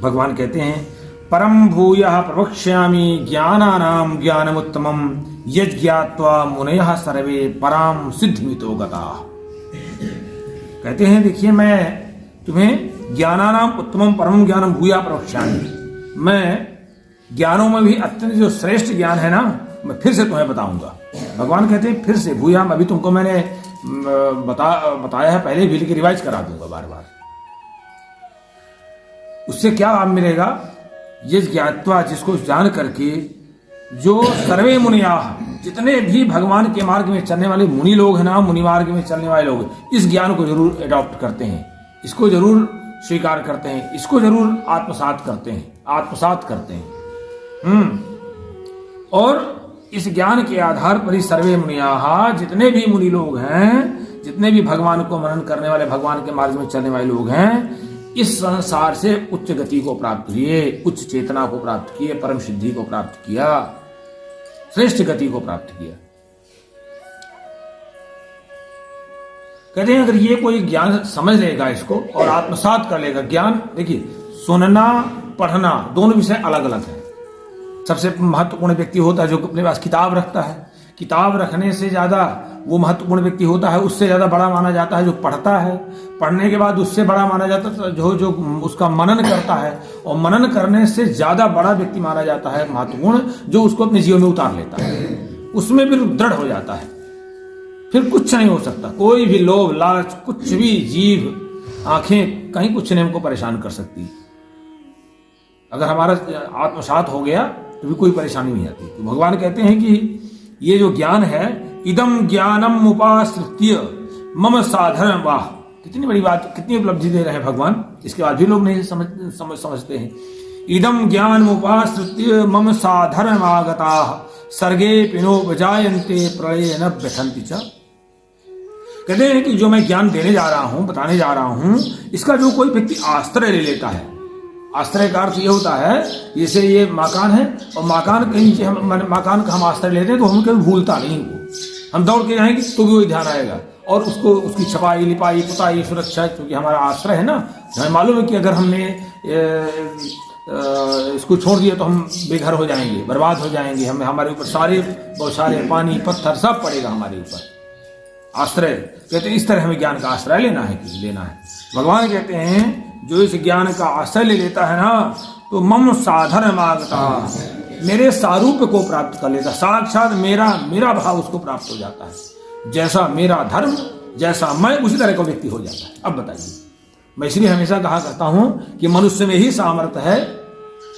भगवान कहते हैं परम भूयः प्रवक्ष्यामि ज्ञानानां ज्ञानमुत्तमं यज्ञात्वा मुनयः सर्वे पराम सिद्धिमितो गताः। कहते हैं देखिए मैं तुम्हें ज्ञानानाम उत्तमम परम ज्ञानम भूया प्रवक्ष्यामि, मैं ज्ञानों में भी अत्यंत जो श्रेष्ठ ज्ञान है ना, मैं फिर से तुम्हें बताऊंगा। भगवान कहते हैं फिर से भूया, अभी तुमको मैंने बताया है पहले भी, लेकिन रिवाइज करा दूंगा बार बार। उससे क्या लाभ मिलेगा? ये ज्ञात्वा, जिसको जान करके जो सर्वे मुनिया, जितने भी भगवान के मार्ग में चलने वाले मुनि लोग हैं ना, मुनि मार्ग में चलने वाले लोग इस ज्ञान को जरूर अडॉप्ट करते हैं, इसको जरूर स्वीकार करते हैं, इसको जरूर आत्मसात करते हैं। और इस ज्ञान के आधार पर ही सर्वे मुनिया, जितने भी मुनि लोग हैं, जितने भी भगवान को मनन करने वाले, भगवान के मार्ग में चलने वाले लोग हैं, इस संसार से उच्च गति को प्राप्त किए, उच्च चेतना को प्राप्त किए, परम सिद्धि को प्राप्त किया, श्रेष्ठ गति को प्राप्त किया। कहते हैं अगर ये कोई ज्ञान समझ लेगा इसको और आत्मसात कर लेगा, ज्ञान देखिए सुनना पढ़ना दोनों विषय अलग अलग है। सबसे महत्वपूर्ण व्यक्ति होता है जो अपने पास किताब रखता है, किताब रखने से ज्यादा वो महत्वपूर्ण व्यक्ति होता है, उससे ज्यादा बड़ा माना जाता है जो पढ़ता है, पढ़ने के बाद उससे बड़ा माना जाता है जो उसका मनन करता है, और मनन करने से ज्यादा बड़ा व्यक्ति माना जाता है महत्वपूर्ण जो उसको अपने जीवन में उतार लेता है, उसमें भी दृढ़ हो जाता है, फिर कुछ नहीं हो सकता, कोई भी लोभ लालच कुछ भी, जीव आंखें कहीं कुछ नहीं हमको परेशान कर सकती। अगर हमारा आत्मसात हो गया तो भी कोई परेशानी नहीं आती। तो भगवान कहते हैं कि ये जो ज्ञान है, इदम ज्ञानम उपाश्रित्य मम साधन, वाह कितनी बड़ी बात, कितनी उपलब्धि दे रहे हैं भगवान, इसके बाद भी लोग नहीं समझते हैं। इदम ज्ञान उपाश्रित्य मम साधन आगता सर्गे पिनो बजायन्ते प्रलय न व्यथन्ति च। कहते हैं कि जो मैं ज्ञान देने जा रहा हूं, बताने जा रहा हूं, इसका जो कोई व्यक्ति आश्रय ले लेता है, आश्रय का अर्थ ये होता है जैसे ये मकान है और मकान के नीचे मकान का हम आश्रय लेते हैं तो हम कभी भूलता नहीं, हम दौड़ के जाएंगे तो भी वही ध्यान आएगा, और उसको उसकी छपाई लिपाई पुताई सुरक्षा, क्योंकि हमारा आश्रय है ना, हमें मालूम है कि अगर हमने इसको छोड़ दिया तो हम बेघर हो जाएंगे, बर्बाद हो जाएंगे, हमें हमारे ऊपर बहुत सारे पानी पत्थर सब पड़ेगा हमारे ऊपर। आश्रय कहते हैं इस तरह हमें ज्ञान का आश्रय लेना है। भगवान कहते हैं जो इस ज्ञान का आश्रय ले लेता है ना, तो मम साधन मागता, मेरे सारूप को प्राप्त कर लेता, साक्षात मेरा भाव उसको प्राप्त हो जाता है, जैसा मेरा धर्म जैसा मैं उसी तरह का व्यक्ति हो जाता है। अब बताइए, मैं इसलिए हमेशा कहा करता हूं कि मनुष्य में ही सामर्थ्य है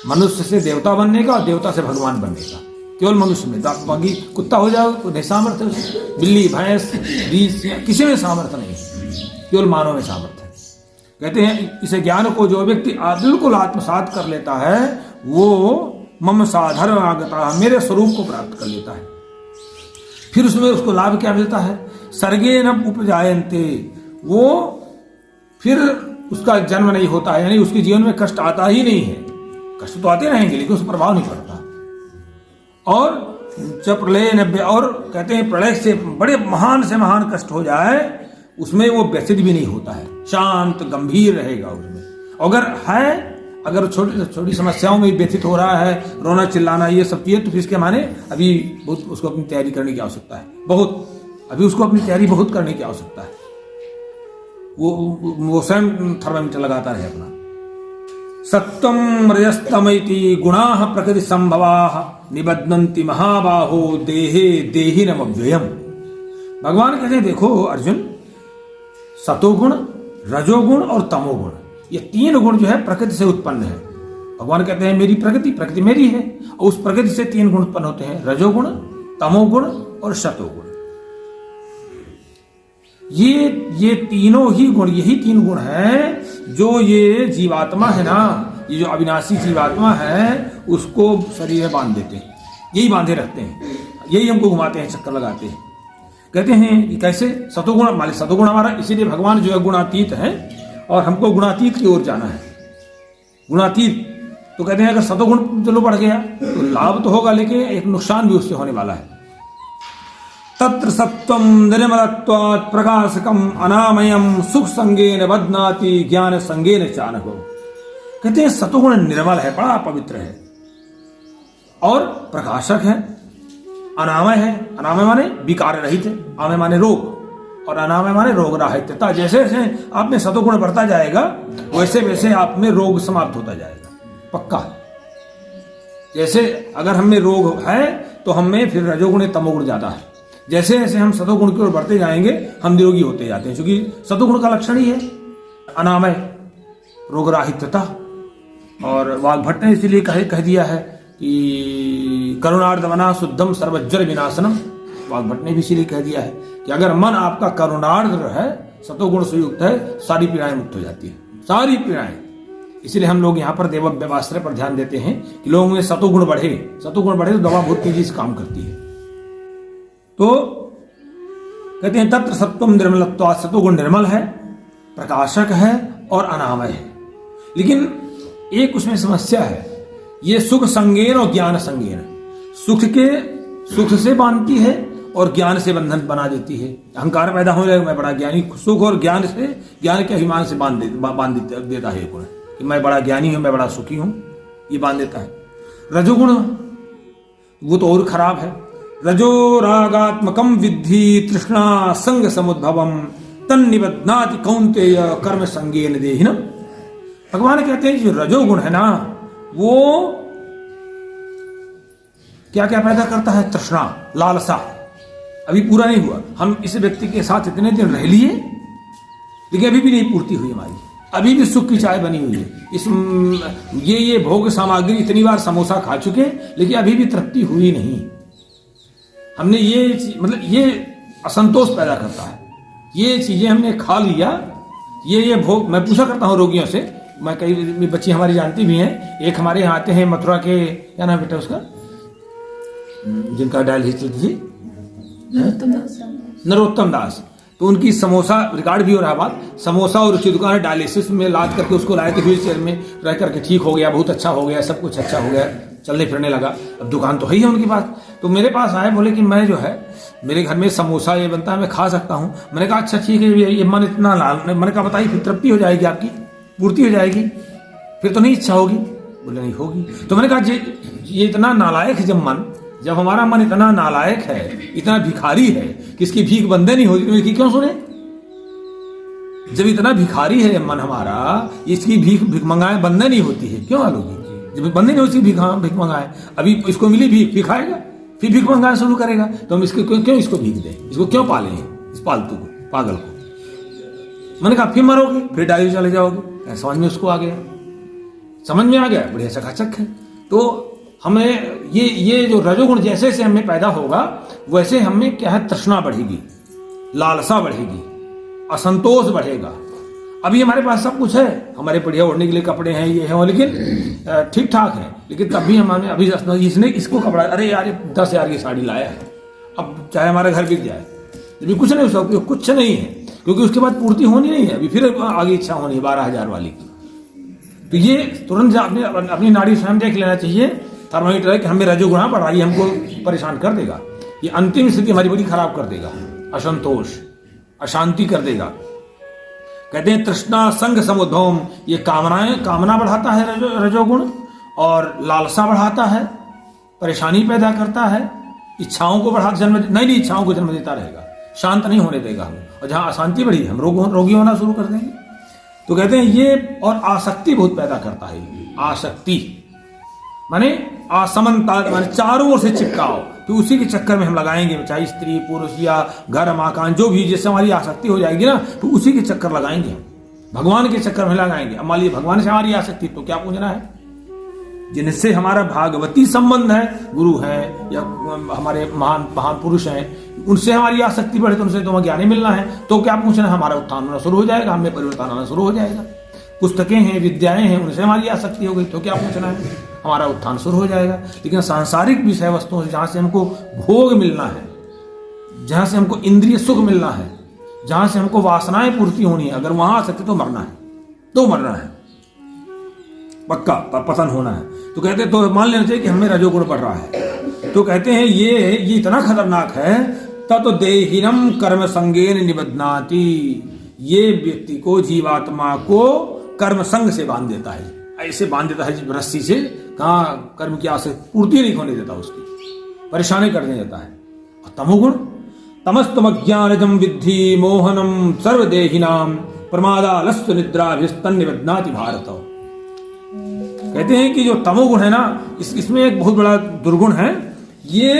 मनुष्य से देवता बनने का और देवता से भगवान बनने का, केवल मनुष्य में। बाकी कुत्ता हो जाओ तो नहीं सामर्थ्य, बिल्ली भैंस बीस किसी में सामर्थ्य नहीं, केवल मानव में सामर्थ्य है। कहते हैं इस ज्ञान को जो व्यक्ति बिल्कुल आत्मसात कर लेता है वो मम साधर्म आगता, मेरे स्वरूप को प्राप्त कर लेता है। फिर उसमें उसको लाभ क्या मिलता है? सर्गे न उपजायन्ते, वो फिर उसका जन्म नहीं होता है, यानी उसके जीवन में कष्ट आता ही नहीं है। कष्ट तो आते रहेंगे लेकिन उस पर प्रभाव नहीं पड़ता। और जब प्रलय नब्बे, और कहते हैं प्रलय से बड़े महान से महान कष्ट हो जाए उसमें वो व्यथित भी नहीं होता है, शांत गंभीर रहेगा उसमें। अगर छोटी छोटी समस्याओं में व्यथित हो रहा है, रोना चिल्लाना ये सब चीजें, तो फिर इसके माने अभी बहुत उसको अपनी तैयारी करने की आवश्यकता है, उसको अपनी तैयारी बहुत करने की आवश्यकता है। वो स्वयं थर्मामीटर लगाता रहे अपना। सत्वम रजस्तमैति गुणाः प्रकृति संभवाः निबध्नन्ति महाबाहो देहे देहिनम अव्ययम्। भगवान कहते हैं देखो अर्जुन, सतोगुण रजोगुण और तमोगुण, ये तीन गुण जो है प्रकृति से उत्पन्न है। भगवान कहते हैं मेरी प्रकृति मेरी है, और उस प्रकृति से तीन गुण उत्पन्न होते हैं, रजोगुण तमोगुण और सतोगुण। ये तीनों ही गुण, यही तीन गुण हैं जो ये जीवात्मा है ना, ये जो अविनाशी जीवात्मा है उसको शरीर में बांध देते हैं, यही बांधे रखते हैं, यही हमको घुमाते हैं, चक्कर लगाते हैं। कहते हैं कैसे? सतोगुण, मालिक सतोगुण हमारा, इसीलिए भगवान जो है गुणातीत है और हमको गुणातीत की ओर जाना है। गुणातीत तो कहते हैं अगर सतोगुण चलो बढ़ गया तो लाभ तो होगा, लेकिन एक नुकसान भी उससे होने वाला है। तत्र सत्वं निर्मलत्वात् प्रकाशकम अनामयम सुख संगेन बध्नाति ज्ञान संगेन चानहो। कहते हैं सतोगुण निर्मल है, बड़ा पवित्र है और प्रकाशक है, अनामय है। अनामय माने विकार रहित है, आमय माने रोग, और अनामय माने रोग राहित्यता। जैसे जैसे आप में सतोगुण बढ़ता जाएगा वैसे वैसे आप में रोग समाप्त होता जाएगा, पक्का। जैसे अगर हम में रोग है तो हम में फिर रजोगुण तमोगुण ज्यादा है। जैसे जैसे हम सतोगुण की ओर बढ़ते जाएंगे हम निरोगी होते जाते हैं, क्योंकि सतोगुण का लक्षण ही है अनामय, रोगराहित्यता। और वाग्भट्ट ने इसलिए कह दिया है कि करुणार्धमना शुद्धम सर्वज्वर विनाशनम। वाग्भट्ट ने भी इसीलिए कह दिया है कि अगर मन आपका करुणार्द्र है, सतोगुण से युक्त है, सारी पीड़ाएं मुक्त हो जाती है, सारी पीड़ाएं। इसलिए हम लोग यहाँ पर देवास्त्र पर ध्यान देते हैं कि लोगों में सतोगुण बढ़े। सतोगुण बढ़े तो दवा बहुत तेजी से काम करती है। तो कहते हैं तत्र सत्वम निर्मलत्वात्, सतोगुण निर्मल है, प्रकाशक है और अनामय है। लेकिन एक उसमें समस्या है, ये सुख संगेन और ज्ञान संगेन, सुख से बांधती है और ज्ञान से बंधन बना देती है। अहंकार पैदा होने लगे, मैं बड़ा ज्ञानी, सुख और ज्ञान के अभिमान से बांध देता है गुण कि मैं बड़ा ज्ञानी हूं, मैं बड़ा सुखी हूं, ये बांध देता है। रजोगुण वो तो और खराब है। रजो रागात्मकम विद्धि तृष्णा संग समुद्भवम तन्निबध्नाति कौन्तेय कर्म संगेन देहिनम। भगवान कहते हैं जो रजोगुण है ना, वो क्या क्या पैदा करता है? तृष्णा, लालसा। अभी पूरा नहीं हुआ, हम इस व्यक्ति के साथ इतने दिन रह लिए लेकिन अभी भी नहीं पूर्ति हुई हमारी, अभी भी सुख की चाय बनी हुई है। ये भोग सामग्री इतनी बार समोसा खा चुके लेकिन अभी भी तृप्ति हुई नहीं। हमने ये असंतोष पैदा करता है। ये चीजें हमने खा लिया, ये भोग। मैं पूछा करता हूँ रोगियों से, मैं कई बच्ची हमारी जानती भी हैं। एक हमारे यहाँ आते हैं मथुरा के, क्या नाम बेटा उसका, जिनका डायलिसिस चलती थी, नरोत्तम दास। तो उनकी समोसा, रिकॉर्ड भी हो रहा बात, समोसा और उसकी दुकान डायलिसिस में लाद करके उसको लाए थे, व्हील चेयर में रह करके ठीक हो गया, बहुत अच्छा हो गया, सब कुछ अच्छा हो गया, चलने फिरने लगा। अब दुकान तो है ही है उनके पास। तो मेरे पास आए, बोले कि मैं जो है मेरे घर में समोसा ये बनता है, मैं खा सकता हूँ। मैंने कहा अच्छा ठीक है, ये मन इतना लाल, मैंने कहा बताइए फिर तृप्ति हो जाएगी आपकी, पूर्ति हो जाएगी, फिर तो नहीं इच्छा होगी? बोले नहीं होगी। तो मैंने कहा ये इतना नालायक है, जब हमारा मन इतना नालायक है, इतना भिखारी है कि इसकी भीख बंदे नहीं होती, तो इसकी क्यों सुने? जब इतना भिखारी है मन हमारा, इसकी भीख मंगाए बंदे नहीं होती है, क्यों आलोगी? जब बंदे नहीं होती भीख मंगाए, अभी इसको मिली भीख खाएगा, फिर भीख मंगाना शुरू करेगा, तो हम इसको क्यों इसको भीख दें? इसको क्यों पाले इस पालतू को, पागल को? मैंने कहा फिर मरोगे, फिर डायरी चले जाओगे। समझ में उसको आ गया, समझ में आ गया, बढ़िया चकाचक है। तो हमें ये जो रजोगुण जैसे जैसे हमें पैदा होगा वैसे हमें क्या है, तृष्णा बढ़ेगी, लालसा बढ़ेगी, असंतोष बढ़ेगा। अभी हमारे पास सब कुछ है, हमारे बढ़िया ओढ़ने के लिए कपड़े हैं, ये है, लेकिन ठीक ठाक है, लेकिन तब भी हमें अभी इसने इसको कपड़ा, अरे यार ये 10,000 की साड़ी लाया है, अब चाहे हमारा घर बिक जाए, अभी कुछ नहीं, उसका कुछ नहीं है, क्योंकि उसके बाद पूर्ति होनी नहीं है, अभी फिर आगे इच्छा होनी है 12,000 वाली की। तो ये तुरंत अपनी नाड़ी स्वयं देख लेना चाहिए, थर्मामीटर है कि हमें रजोगुण बढ़ा, ये हमको परेशान कर देगा, ये अंतिम स्थिति हमारी बड़ी खराब कर देगा, असंतोष, अशांति कर देगा। कहते हैं तृष्णा संग समुद्भवम, ये कामना बढ़ाता है रजोगुण, और लालसा बढ़ाता है, परेशानी पैदा करता है, इच्छाओं को नई इच्छाओं को जन्म देता रहेगा, शांत नहीं होने देगा हमें, और जहां अशांति बढ़ी हम रोगी होना शुरू कर देंगे। तो कहते हैं ये, और आसक्ति बहुत पैदा करता है। आसक्ति माने असमनता, माने चारों ओर से चिपकाओ, तो उसी के चक्कर में हम लगाएंगे, चाहे स्त्री पुरुष या घर मकान जो भी, जिससे हमारी आसक्ति हो जाएगी ना, तो उसी के चक्कर लगाएंगे, भगवान के चक्कर में लगाएंगे। अब मान लीजिए भगवान से हमारी आसक्ति, तो क्या पूछना है? जिनसे हमारा भागवती संबंध है, गुरु है या हमारे महान पुरुष हैं, उनसे हमारी आसक्ति बढ़े तो उनसे तो हमें ज्ञानी मिलना है, तो क्या पूछना है? हमारा उत्थान होना शुरू हो जाएगा, हमें परिवर्तन आना शुरू हो जाएगा। पुस्तकें हैं, विद्याएं हैं, उनसे हमारी आसक्ति हो गई तो क्या पूछना है? हमारा उत्थान शुरू हो जाएगा। लेकिन सांसारिक विषय वस्तुओं से, जहां से हमको भोग मिलना है, जहां से हमको इंद्रिय सुख मिलना है, जहां से हमको वासनाएं पूर्ति होनी है, अगर वहां आ सकते तो मरना है, पक्का पतन होना है। तो कहते तो मान लेना चाहिए कि हमें रजोगुण बढ़ रहा है। तो कहते हैं ये इतना खतरनाक है, तत् देहिनम कर्म संगेन निबध्नाति, ये व्यक्ति को, जीवात्मा को कर्म संग से बांध देता है। ऐसे बांध देता है रस्सी से, कहाँ कर्म की आस पूर्ति नहीं होने देता, उसकी परेशानी करने देता है। और तमोगुण, तमस्तम ज्ञानजम विद्धि मोहनम सर्वदेहिनाम प्रमादालस्य निद्राभिस्तन्निबध्नाति भारत। कहते हैं कि जो तमोगुण है ना, इसमें एक बहुत बड़ा दुर्गुण है, ये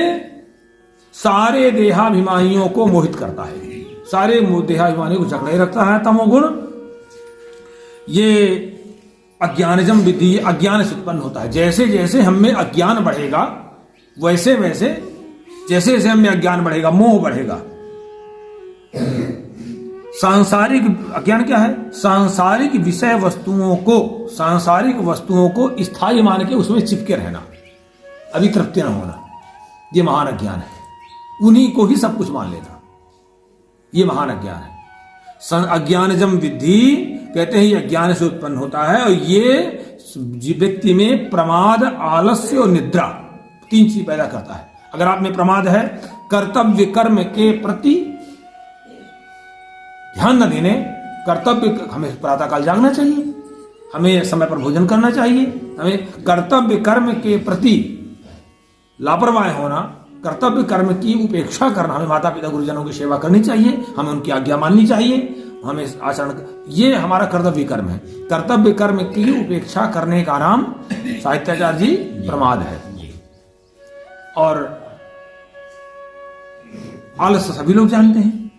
सारे देहाभिमानियों को मोहित करता है, सारे देहाभिमानियों को जकड़े रखता है तमोगुण। ये अज्ञानजम विद्धि, अज्ञान से उत्पन्न होता है। जैसे जैसे हम में अज्ञान बढ़ेगा, वैसे वैसे जैसे जैसे हम में अज्ञान बढ़ेगा, मोह बढ़ेगा। सांसारिक अज्ञान क्या है? सांसारिक विषय वस्तुओं को, सांसारिक वस्तुओं को स्थायी मान के उसमें चिपके रहना, अभी तृप्ति न होना, ये महान अज्ञान है। उन्हीं को ही सब कुछ मान लेना, ये महान अज्ञान है। अज्ञानजम विद्धि कहते हैं, ये अज्ञान से उत्पन्न होता है, और ये व्यक्ति में प्रमाद, आलस्य और निद्रा, तीन चीज पैदा करता है। अगर आप में प्रमाद है, कर्तव्य कर्म के प्रति ध्यान न देने, कर्तव्य, हमें प्रातःकाल जागना चाहिए, हमें समय पर भोजन करना चाहिए, हमें कर्तव्य कर्म के प्रति लापरवाह होना, कर्तव्य कर्म की उपेक्षा करना, हमें माता पिता गुरुजनों की सेवा करनी चाहिए, हमें उनकी आज्ञा माननी चाहिए, हमें आचरण, ये हमारा कर्तव्य कर्म है। कर्तव्य कर्म की उपेक्षा करने का नाम साहित्याचार्य जी प्रमाद है। और आलस्य सभी लोग जानते हैं,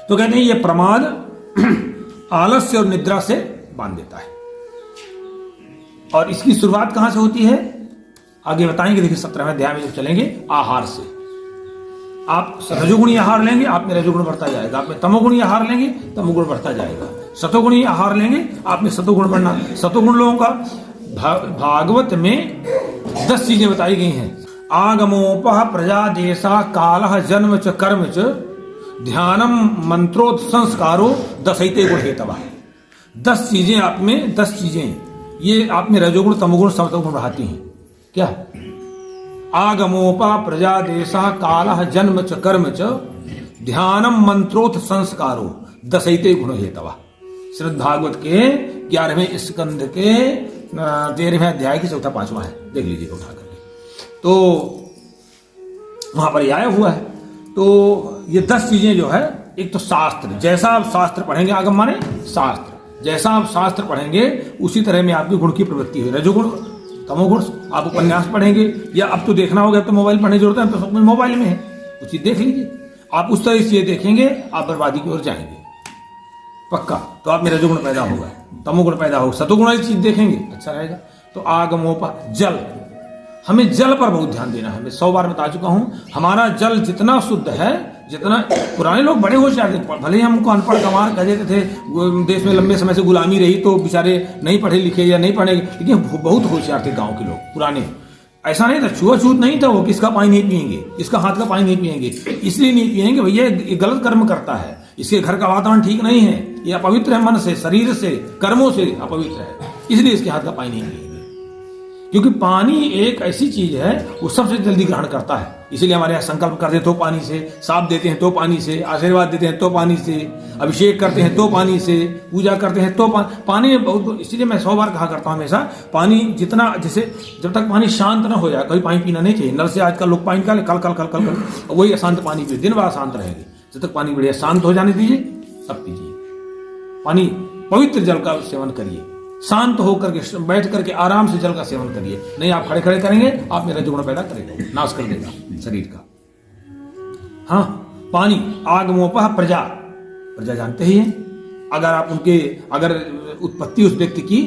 तो कहते हैं ये प्रमाद आलस्य और निद्रा से बांध देता है। और इसकी शुरुआत कहां से होती है आगे बताएंगे। देखिए 17वें अध्याय में जब चलेंगे, आहार से। आप रजोगुणी आहार लेंगे, आप में रजोगुण बढ़ता जाएगा। आप में तमोगुणी आहार लेंगे, तमोगुण बढ़ता जाएगा। सतोगुणी आहार लेंगे, आप में सतोगुण बढ़ना। सतोगुण लोगों का भागवत में 10 चीजें बताई गई हैं। आगमोपह प्रजा देशा कालः जन्म च कर्म च ध्यानम मंत्रोत संस्कारो दशैते गुण हेतवा। 10 चीजें आप में, 10 चीजें ये आप में रजोगुण तमोगुण सतोगुण बढ़ाती हैं। क्या? आगमोपा प्रजा देशा कालः जन्म च कर्म च ध्यानम मंत्रोथ संस्कारो दशैते गुण हेतवा। श्रीमद् भागवत के 11वें स्कंद के 13वें अध्याय की 4-5वां है, देख लीजिए उठा करके, तो वहां पर आया हुआ है। तो ये 10 चीजें जो है, एक तो शास्त्र, जैसा आप शास्त्र पढ़ेंगे, आगम माने शास्त्र, जैसा आप शास्त्र पढ़ेंगे उसी तरह में आपकी गुण की प्रवृत्ति हुई। रजोगुण तमोगुण, आप उपन्यास पढ़ेंगे, या अब तो देखना होगा, अब तो मोबाइल पढ़ने की जरूरत है, तो सब मोबाइल में है, वो चीज देख लीजिए। आप उस तरह से देखेंगे, आप बर्बादी की ओर जाएंगे पक्का। तो आप में रजोगुण पैदा होगा, तमोगुण पैदा होगा, सतोगुण वाली चीज देखेंगे, अच्छा रहेगा। तो आगमोपा, जल, हमें जल पर बहुत ध्यान देना है। मैं 100 बार बता चुका हूं, हमारा जल जितना शुद्ध है, जितना, पुराने लोग बड़े होशियार थे, भले ही हमको अनपढ़ गंवार कह देते थे, देश में लंबे समय से गुलामी रही तो बेचारे नहीं पढ़े लिखे या नहीं पढ़े, लेकिन बहुत होशियार थे गांव के लोग पुराने। ऐसा नहीं था, छुआछूत नहीं था, वो किसका पानी नहीं पियेंगे, इसका हाथ का पानी नहीं पियेंगे, इसलिए नहीं पियेंगे भैया ये गलत कर्म करता है, इसके घर का वातावरण ठीक नहीं है, ये अपवित्र है, मन से, शरीर से, कर्मों से अपवित्र है, इसलिए इसके हाथ का पानी नहीं पियेंगे। क्योंकि पानी एक ऐसी चीज है, वो सबसे जल्दी ग्रहण करता है। इसीलिए हमारे यहाँ संकल्प करते हैं तो पानी से, साप देते हैं तो पानी से, आशीर्वाद देते हैं तो पानी से, अभिषेक करते हैं तो पानी से, पूजा करते हैं तो पानी में बहुत। इसलिए मैं 100 बार कहा करता हूँ हमेशा, पानी जितना, जैसे जब तक पानी शांत न हो जाए, कभी पानी पीना नहीं चाहिए। नल से आजकल लोग पानी निकाले, कल कल कल कल कल, वही अशांत पानी पिए, दिन भर शांत रहेगी। जब तक पानी बढ़िया शांत हो जाने दीजिए, तब पीजिए पानी। पवित्र जल का सेवन करिए, शांत होकर के बैठ करके आराम से जल का सेवन करिए। नहीं आप खड़े खड़े करेंगे, आप में रजोगुण पैदा करेगा, नाश कर देगा शरीर का। हाँ, पानी। आगमोपह प्रजा, प्रजा जानते ही हैं। अगर आप उनके, अगर उत्पत्ति उस व्यक्ति की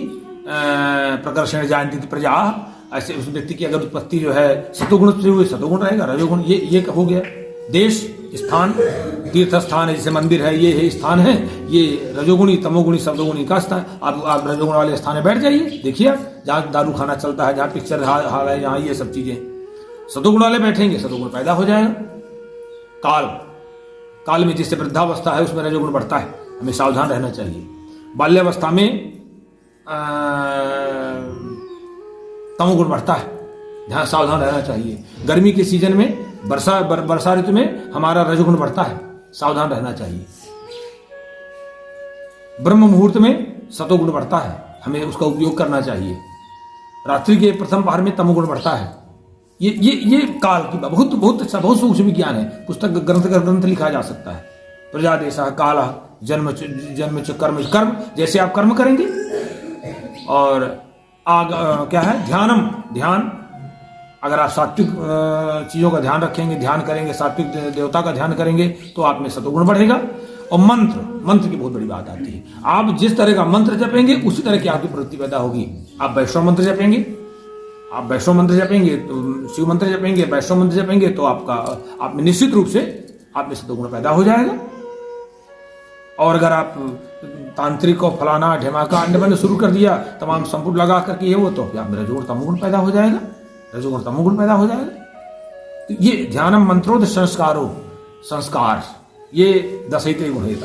प्रकर्षण जानती थी प्रजा, ऐसे उस व्यक्ति की अगर उत्पत्ति जो है सतोगुण से हुई, सतोगुण रहेगा। रजोगुण ये हो गया। देश, स्थान, तीर्थ स्थान है, जैसे मंदिर है, ये है स्थान है, ये रजोगुणी तमोगुणी सतोगुणी का स्थान। आप रजोगुण वाले स्थान में बैठ जाइए, देखिए आप जहाँ दारू खाना चलता है, जहाँ पिक्चर हाल है, जहाँ ये सब चीजें, सतोगुण वाले बैठेंगे, सतोगुण पैदा हो जाएगा। काल, काल में जिससे वृद्धावस्था है उसमें रजोगुण बढ़ता है, हमें सावधान रहना चाहिए। बाल्यावस्था में तमोगुण बढ़ता है, ध्यान सावधान रहना चाहिए। गर्मी के सीजन में, वर्षा ऋतु में हमारा रजोगुण बढ़ता है, सावधान रहना चाहिए। ब्रह्म मुहूर्त में सतोगुण बढ़ता है, हमें उसका उपयोग करना चाहिए। रात्रि के प्रथम पहर में तमोगुण बढ़ता है। ये काल की बहुत बहुत अच्छा, बहुत सूक्ष्म विज्ञान है। पुस्तक ग्रंथ लिखा जा सकता है। प्रजादेश काल जन्म च कर्म, जैसे आप कर्म करेंगे। और क्या है, ध्यान, अगर आप सात्विक चीजों का ध्यान रखेंगे, ध्यान करेंगे, सात्विक देवता का ध्यान करेंगे, तो आप में सतोगुण बढ़ेगा। और मंत्र की बहुत बड़ी बात आती है। आप जिस तरह का मंत्र जपेंगे उसी तरह की आपकी प्रवृत्ति पैदा होगी। आप वैष्णव मंत्र जपेंगे, तो शिव मंत्र जपेंगे, वैष्णव मंत्र जपेंगे, तो आप में निश्चित रूप से आप में सतोगुण पैदा हो जाएगा। और अगर आप तांत्रिक और फलाना ढेमाका अन्य बंद शुरू कर दिया, तमाम संपुट लगा करके ये वो, तो आप में रजोगुण तमोगुण पैदा हो जाएगा। तो ये ध्यानम मंत्रोद संस्कार, ये 10 गुण है।